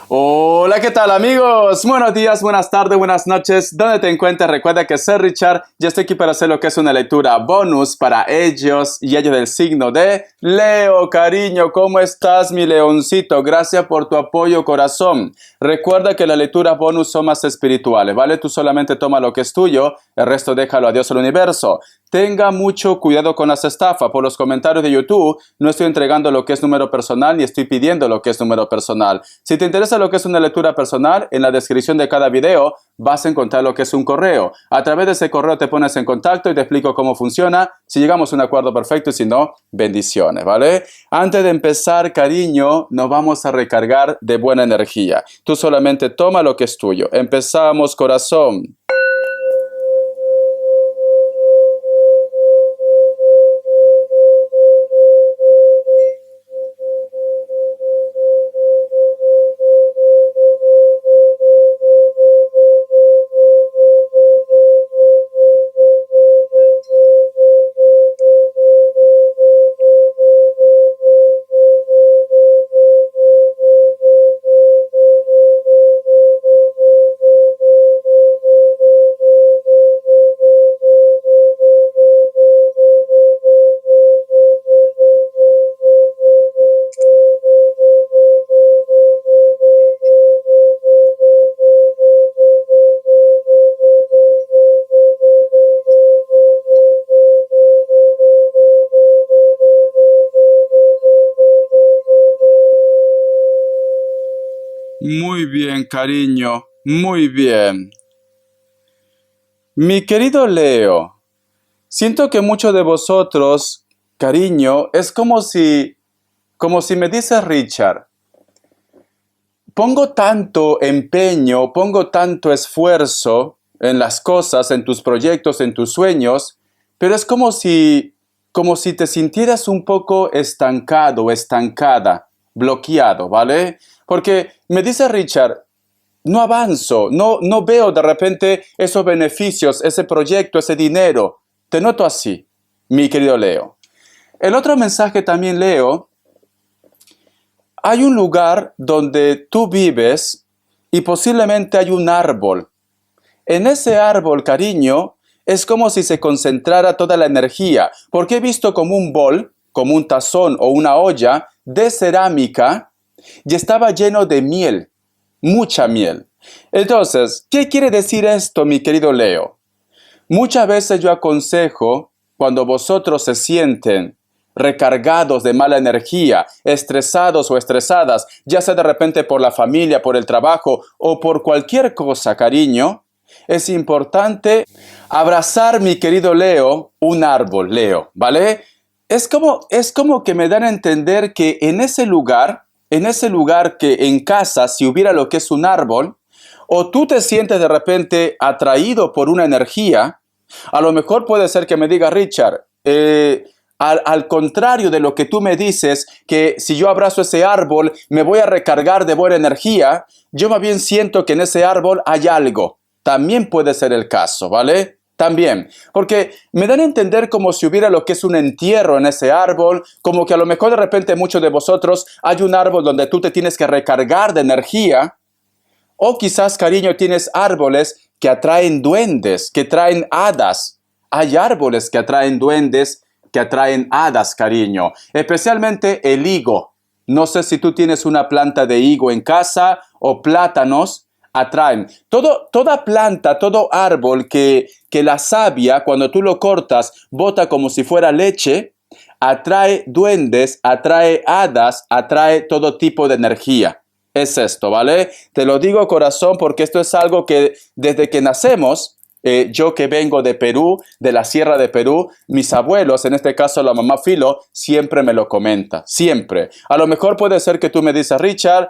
Hola, ¿qué tal amigos? Buenos días, buenas tardes, buenas noches. ¿Dónde te encuentres? Recuerda que soy Richard y estoy aquí para hacer lo que es una lectura bonus para ellos y ellos del signo de Leo. Cariño, ¿cómo estás, mi leoncito? Gracias por tu apoyo, corazón. Recuerda que las lecturas bonus son más espirituales, ¿vale? Tú solamente toma lo que es tuyo, el resto déjalo a Dios al universo. Tenga mucho cuidado con las estafas. Por los comentarios de YouTube no estoy entregando lo que es número personal ni estoy pidiendo lo que es número personal. Si te interesa lo que es una lectura personal, en la descripción de cada video vas a encontrar lo que es un correo. A través de ese correo te pones en contacto y te explico cómo funciona. Si llegamos a un acuerdo perfecto y si no, bendiciones, ¿vale? Antes de empezar, cariño, nos vamos a recargar de buena energía. Tú solamente toma lo que es tuyo. Empezamos, corazón. Muy bien, cariño, muy bien. Mi querido Leo, siento que muchos de vosotros, cariño, es como si me dice Richard, pongo tanto empeño, pongo tanto esfuerzo en las cosas, en tus proyectos, en tus sueños, pero es como si te sintieras un poco estancado, estancada, bloqueado, ¿vale? Porque me dice Richard, no avanzo, no veo de repente esos beneficios, ese proyecto, ese dinero. Te noto así, mi querido Leo. El otro mensaje también, Leo, hay un lugar donde tú vives y posiblemente hay un árbol. En ese árbol, cariño, es como si se concentrara toda la energía, porque he visto como un bol, como un tazón o una olla de cerámica y estaba lleno de miel, mucha miel. Entonces, ¿qué quiere decir esto, mi querido Leo? Muchas veces yo aconsejo, cuando vosotros se sienten recargados de mala energía, estresados o estresadas, ya sea de repente por la familia, por el trabajo o por cualquier cosa, cariño, es importante abrazar, mi querido Leo, un árbol, Leo, ¿vale? Es como que me dan a entender que en ese lugar que en casa, si hubiera lo que es un árbol, o tú te sientes de repente atraído por una energía, a lo mejor puede ser que me diga Richard, al contrario de lo que tú me dices, que si yo abrazo ese árbol me voy a recargar de buena energía, yo más bien siento que en ese árbol hay algo. También puede ser el caso, ¿vale? También, porque me dan a entender como si hubiera lo que es un entierro en ese árbol, como que a lo mejor de repente muchos de vosotros hay un árbol donde tú te tienes que recargar de energía, o quizás, cariño, tienes árboles que atraen duendes, que traen hadas. Hay árboles que atraen duendes, que atraen hadas, cariño. Especialmente el higo. No sé si tú tienes una planta de higo en casa o plátanos, atraen. Toda planta, todo árbol que la savia, cuando tú lo cortas, bota como si fuera leche, atrae duendes, atrae hadas, atrae todo tipo de energía. Es esto, ¿vale? Te lo digo, corazón, porque esto es algo que desde que nacemos, yo que vengo de Perú, de la Sierra de Perú, mis abuelos, en este caso la mamá Filo, siempre me lo comenta, siempre. A lo mejor puede ser que tú me dices, Richard,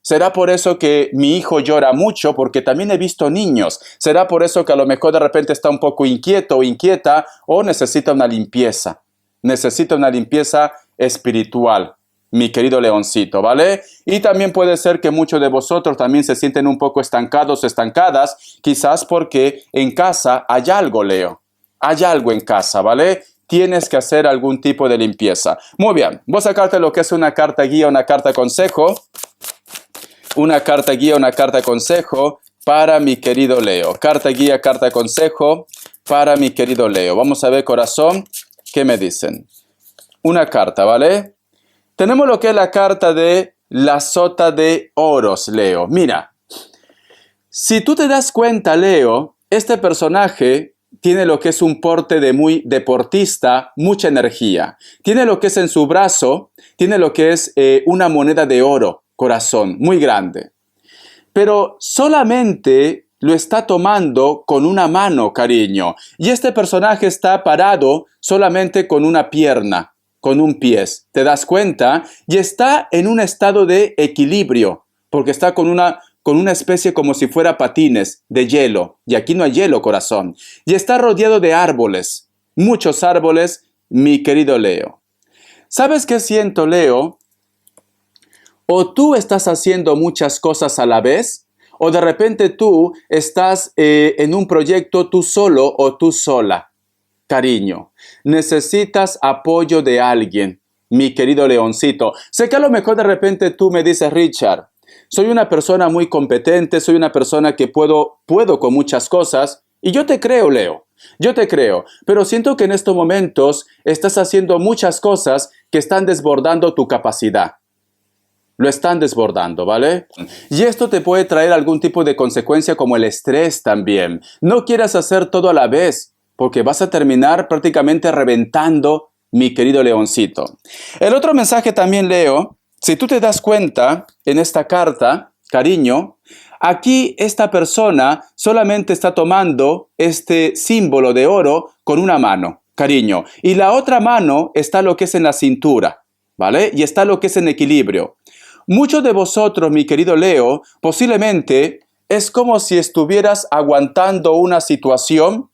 será por eso que mi hijo llora mucho, porque también he visto niños. Será por eso que a lo mejor de repente está un poco inquieto o inquieta o necesita una limpieza. Necesita una limpieza espiritual, mi querido leoncito, ¿vale? Y también puede ser que muchos de vosotros también se sienten un poco estancados o estancadas, quizás porque en casa hay algo, Leo. Hay algo en casa, ¿vale? Tienes que hacer algún tipo de limpieza. Muy bien, voy a sacarte lo que es una carta guía, una carta consejo. Una carta guía, una carta consejo para mi querido Leo. Carta guía, carta consejo para mi querido Leo. Vamos a ver, corazón, ¿qué me dicen? Una carta, ¿vale? Tenemos lo que es la carta de la sota de oros, Leo. Mira, si tú te das cuenta, Leo, este personaje tiene lo que es un porte de muy deportista, mucha energía. Tiene lo que es en su brazo, tiene lo que es una moneda de oro, corazón, muy grande. Pero solamente lo está tomando con una mano, cariño. Y este personaje está parado solamente con una pierna, con un pie. ¿Te das cuenta? Y está en un estado de equilibrio, porque está con una especie como si fuera patines de hielo. Y aquí no hay hielo, corazón. Y está rodeado de árboles, muchos árboles, mi querido Leo. ¿Sabes qué siento, Leo? O tú estás haciendo muchas cosas a la vez, o de repente tú estás en un proyecto tú solo o tú sola. Cariño, necesitas apoyo de alguien, mi querido leoncito. Sé que a lo mejor de repente tú me dices, Richard, soy una persona muy competente, soy una persona que puedo con muchas cosas, y yo te creo, Leo. Yo te creo, pero siento que en estos momentos estás haciendo muchas cosas que están desbordando tu capacidad. Lo están desbordando, ¿vale? Y esto te puede traer algún tipo de consecuencia como el estrés también. No quieras hacer todo a la vez, porque vas a terminar prácticamente reventando, mi querido leoncito. El otro mensaje también, Leo, si tú te das cuenta en esta carta, cariño, aquí esta persona solamente está tomando este símbolo de oro con una mano, cariño. Y la otra mano está lo que es en la cintura, ¿vale? Y está lo que es en equilibrio. Muchos de vosotros, mi querido Leo, posiblemente es como si estuvieras aguantando una situación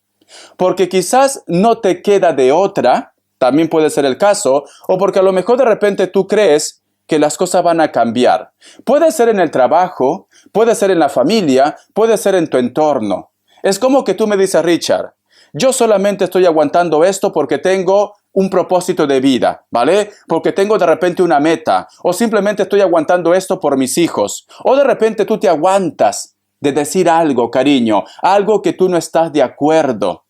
porque quizás no te queda de otra, también puede ser el caso, o porque a lo mejor de repente tú crees que las cosas van a cambiar. Puede ser en el trabajo, puede ser en la familia, puede ser en tu entorno. Es como que tú me dices, Richard, yo solamente estoy aguantando esto porque tengo un propósito de vida, ¿vale? Porque tengo de repente una meta, o simplemente estoy aguantando esto por mis hijos, o de repente tú te aguantas de decir algo, cariño, algo que tú no estás de acuerdo,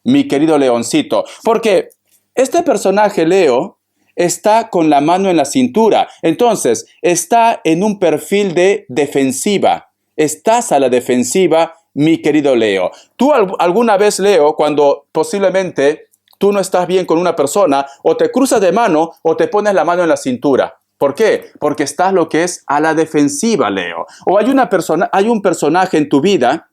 mi querido leoncito, porque este personaje, Leo, está con la mano en la cintura, entonces está en un perfil de defensiva, estás a la defensiva, mi querido Leo. Tú alguna vez, Leo, cuando posiblemente tú no estás bien con una persona, o te cruzas de mano o te pones la mano en la cintura. ¿Por qué? Porque estás lo que es a la defensiva, Leo. O hay un personaje en tu vida,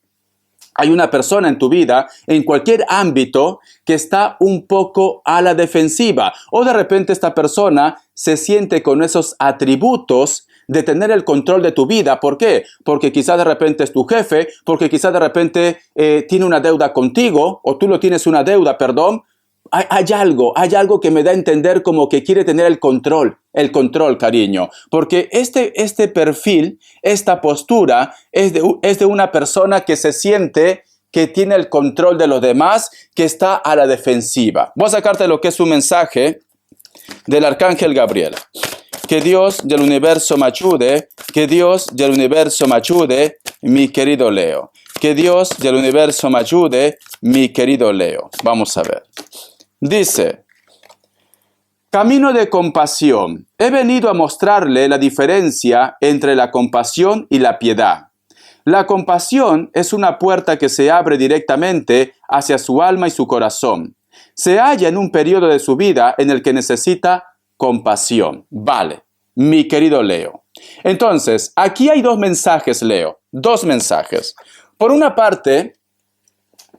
hay una persona en tu vida, en cualquier ámbito, que está un poco a la defensiva. O de repente esta persona se siente con esos atributos de tener el control de tu vida. ¿Por qué? Porque quizás de repente es tu jefe, porque quizás de repente tiene una deuda contigo, o tú lo tienes una deuda, perdón. Hay algo que me da a entender como que quiere tener el control, cariño. Porque este perfil, esta postura es de una persona que se siente que tiene el control de los demás, que está a la defensiva. Voy a sacarte lo que es un mensaje del Arcángel Gabriel. Que Dios del universo me ayude, que Dios del universo me ayude, mi querido Leo. Que Dios del universo me ayude, mi querido Leo. Vamos a ver. Dice, camino de compasión. He venido a mostrarle la diferencia entre la compasión y la piedad. La compasión es una puerta que se abre directamente hacia su alma y su corazón. Se halla en un periodo de su vida en el que necesita compasión. Vale, mi querido Leo. Entonces, aquí hay dos mensajes, Leo. Dos mensajes. Por una parte,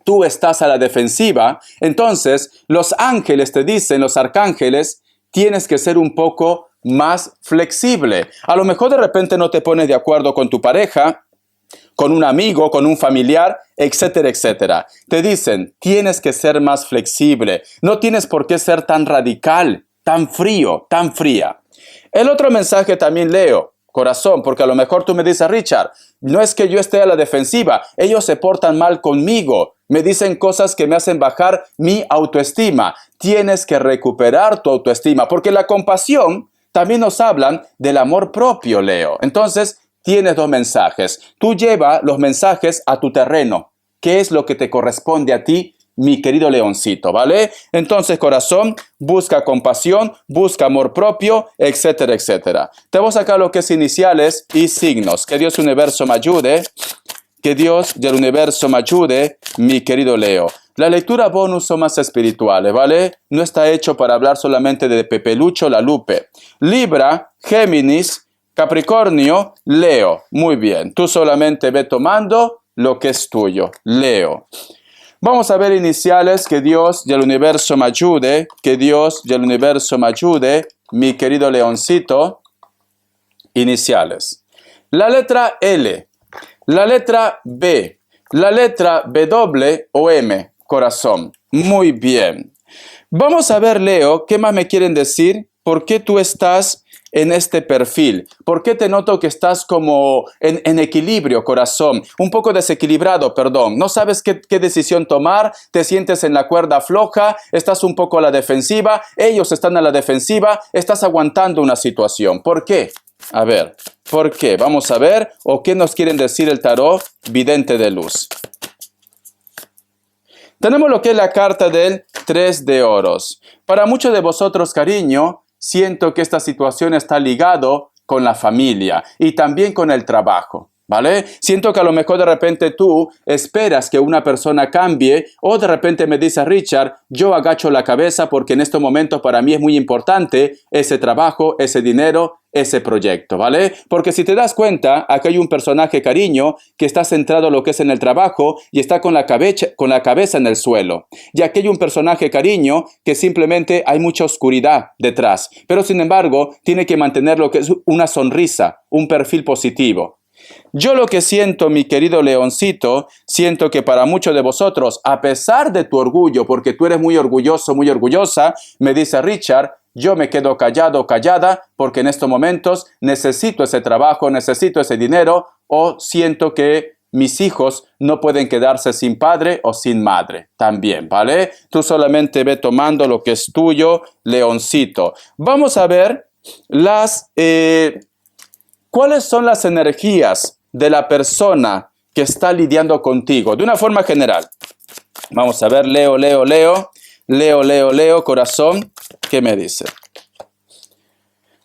tú estás a la defensiva, entonces los ángeles te dicen, los arcángeles, tienes que ser un poco más flexible. A lo mejor de repente no te pones de acuerdo con tu pareja, con un amigo, con un familiar, etcétera, etcétera. Te dicen, tienes que ser más flexible, no tienes por qué ser tan radical, tan frío, tan fría. El otro mensaje también leo, corazón, porque a lo mejor tú me dices, Richard, no es que yo esté a la defensiva, ellos se portan mal conmigo, me dicen cosas que me hacen bajar mi autoestima. Tienes que recuperar tu autoestima, porque la compasión también nos hablan del amor propio, Leo. Entonces, tienes dos mensajes. Tú llevas los mensajes a tu terreno. ¿Qué es lo que te corresponde a ti, mi querido leoncito? ¿Vale? Entonces, corazón, busca compasión, busca amor propio, etcétera, etcétera. Te voy a sacar lo que es iniciales y signos. Que Dios universo me ayude. Que Dios del universo me ayude, mi querido Leo. La lectura bonus son más espirituales, ¿vale? No está hecho para hablar solamente de Pepe Lucho, la Lupe. Libra, Géminis, Capricornio, Leo. Muy bien. Tú solamente ve tomando lo que es tuyo. Leo. Vamos a ver iniciales. Que Dios del universo me ayude. Que Dios del universo me ayude, mi querido leoncito. Iniciales. La letra L. La letra B, la letra W o M, corazón. Muy bien. Vamos a ver, Leo, ¿qué más me quieren decir? ¿Por qué tú estás en este perfil? ¿Por qué te noto que estás como en equilibrio, corazón? Un poco desequilibrado, perdón. No sabes qué decisión tomar, te sientes en la cuerda floja, estás un poco a la defensiva, ellos están a la defensiva, estás aguantando una situación. ¿Por qué? A ver, ¿por qué? Vamos a ver, o qué nos quieren decir el tarot vidente de luz. Tenemos lo que es la carta del 3 de oros. Para muchos de vosotros, cariño, siento que esta situación está ligado con la familia y también con el trabajo. ¿Vale? Siento que a lo mejor de repente tú esperas que una persona cambie o de repente me dice Richard, yo agacho la cabeza porque en estos momentos para mí es muy importante ese trabajo, ese dinero, ese proyecto, ¿vale? Porque si te das cuenta, aquí hay un personaje, cariño, que está centrado en lo que es en el trabajo y está con la cabeza en el suelo. Y aquí hay un personaje, cariño, que simplemente hay mucha oscuridad detrás, pero sin embargo tiene que mantener lo que es una sonrisa, un perfil positivo. Yo lo que siento, mi querido leoncito, siento que para muchos de vosotros, a pesar de tu orgullo, porque tú eres muy orgulloso, muy orgullosa, me dice Richard, yo me quedo callado, callada, porque en estos momentos necesito ese trabajo, necesito ese dinero, o siento que mis hijos no pueden quedarse sin padre o sin madre. También, ¿vale? Tú solamente ve tomando lo que es tuyo, leoncito. Vamos a ver ¿cuáles son las energías de la persona que está lidiando contigo? De una forma general. Vamos a ver, Leo, corazón. ¿Qué me dice?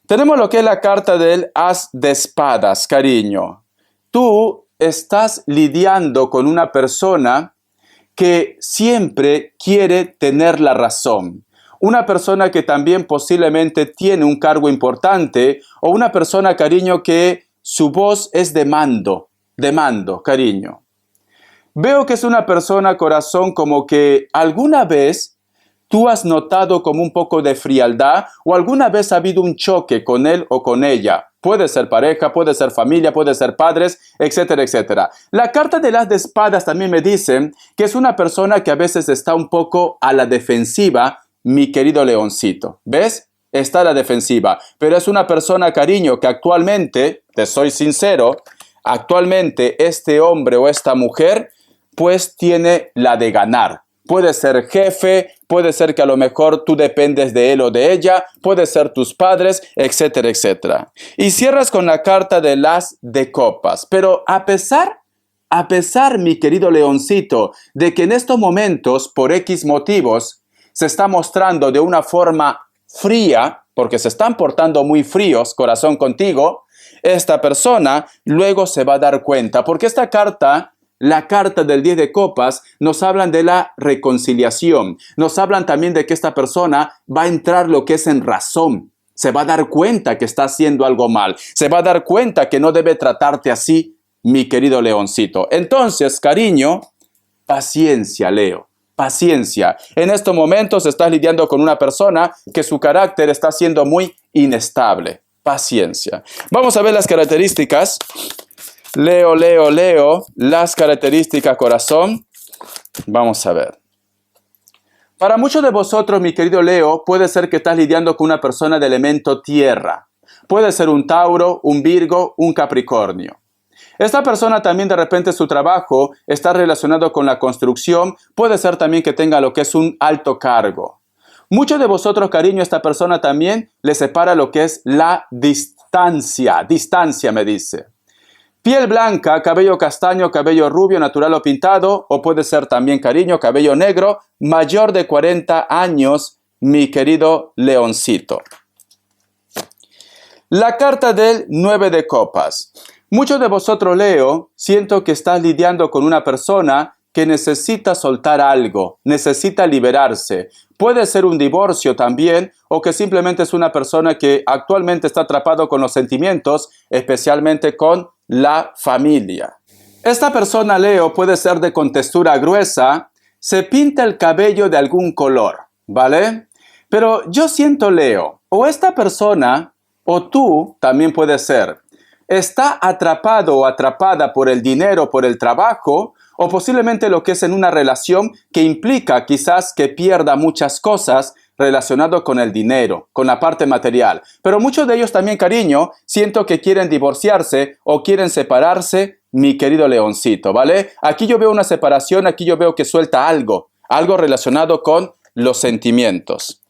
Tenemos lo que es la carta del As de Espadas, cariño. Tú estás lidiando con una persona que siempre quiere tener la razón. Una persona que también posiblemente tiene un cargo importante o una persona, cariño, que su voz es de mando, cariño. Veo que es una persona, corazón, como que alguna vez tú has notado como un poco de frialdad o alguna vez ha habido un choque con él o con ella. Puede ser pareja, puede ser familia, puede ser padres, etcétera, etcétera. La carta de las de espadas también me dice que es una persona que a veces está un poco a la defensiva, mi querido leoncito. ¿Ves? Está a la defensiva. Pero es una persona, cariño, que actualmente, te soy sincero, actualmente este hombre o esta mujer, pues tiene la de ganar. Puede ser jefe, puede ser que a lo mejor tú dependes de él o de ella, puede ser tus padres, etcétera, etcétera. Y cierras con la carta de las de copas. Pero a pesar, mi querido leoncito, de que en estos momentos, por X motivos, se está mostrando de una forma fría, porque se están portando muy fríos, corazón, contigo, esta persona luego se va a dar cuenta, porque esta carta, la carta del 10 de copas, nos hablan de la reconciliación, nos hablan también de que esta persona va a entrar lo que es en razón, se va a dar cuenta que está haciendo algo mal, se va a dar cuenta que no debe tratarte así, mi querido leoncito. Entonces, cariño, paciencia, Leo. Paciencia. En estos momentos estás lidiando con una persona que su carácter está siendo muy inestable. Paciencia. Vamos a ver las características. Leo, las características, corazón. Vamos a ver. Para muchos de vosotros, mi querido Leo, puede ser que estás lidiando con una persona de elemento tierra. Puede ser un Tauro, un Virgo, un Capricornio. Esta persona también de repente su trabajo está relacionado con la construcción, puede ser también que tenga lo que es un alto cargo. Muchos de vosotros, cariño, esta persona también le separa lo que es la distancia me dice. Piel blanca, cabello castaño, cabello rubio, natural o pintado, o puede ser también, cariño, cabello negro, mayor de 40 años, mi querido leoncito. La carta del 9 de copas. Muchos de vosotros, Leo, siento que estás lidiando con una persona que necesita soltar algo, necesita liberarse. Puede ser un divorcio también, o que simplemente es una persona que actualmente está atrapado con los sentimientos, especialmente con la familia. Esta persona, Leo, puede ser de contextura gruesa, se pinta el cabello de algún color, ¿vale? Pero yo siento, Leo, o esta persona, o tú también puede ser, está atrapado o atrapada por el dinero, por el trabajo, o posiblemente lo que es en una relación que implica quizás que pierda muchas cosas relacionado con el dinero, con la parte material. Pero muchos de ellos también, cariño, siento que quieren divorciarse o quieren separarse, mi querido leoncito, ¿vale? Aquí yo veo una separación, aquí yo veo que suelta algo relacionado con los sentimientos.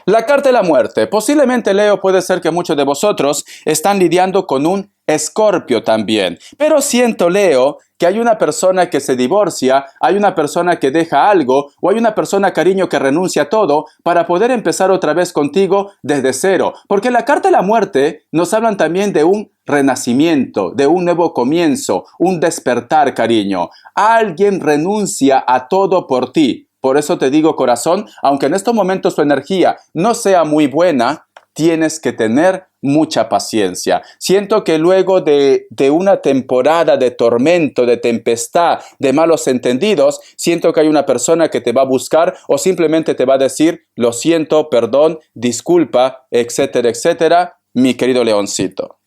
La carta de la muerte. Posiblemente, Leo, puede ser que muchos de vosotros están lidiando con un Escorpio también. Pero siento, Leo, que hay una persona que se divorcia, hay una persona que deja algo, o hay una persona, cariño, que renuncia a todo para poder empezar otra vez contigo desde cero. Porque la carta de la muerte nos hablan también de un renacimiento, de un nuevo comienzo, un despertar, cariño. Alguien renuncia a todo por ti. Por eso te digo, corazón, aunque en estos momentos tu energía no sea muy buena, tienes que tener mucha paciencia. Siento que luego de una temporada de tormento, de tempestad, de malos entendidos, siento que hay una persona que te va a buscar o simplemente te va a decir, lo siento, perdón, disculpa, etcétera, etcétera, mi querido leoncito.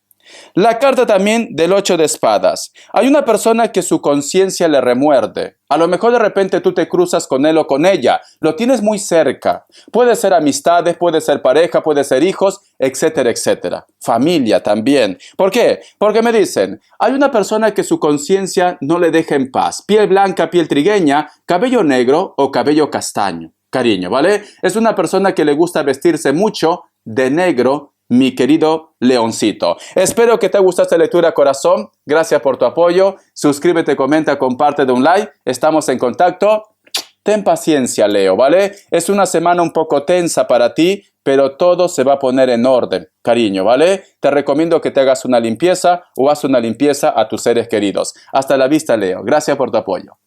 La carta también del 8 de espadas. Hay una persona que su conciencia le remuerde. A lo mejor de repente tú te cruzas con él o con ella. Lo tienes muy cerca. Puede ser amistades, puede ser pareja, puede ser hijos, etcétera, etcétera. Familia también. ¿Por qué? Porque me dicen, hay una persona que su conciencia no le deja en paz. Piel blanca, piel trigueña, cabello negro o cabello castaño. Cariño, ¿vale? Es una persona que le gusta vestirse mucho de negro, mi querido leoncito. Espero que te haya gustado esta lectura, corazón. Gracias por tu apoyo. Suscríbete, comenta, comparte, de un like. Estamos en contacto. Ten paciencia, Leo, ¿vale? Es una semana un poco tensa para ti, pero todo se va a poner en orden, cariño, ¿vale? Te recomiendo que te hagas una limpieza o haz una limpieza a tus seres queridos. Hasta la vista, Leo. Gracias por tu apoyo.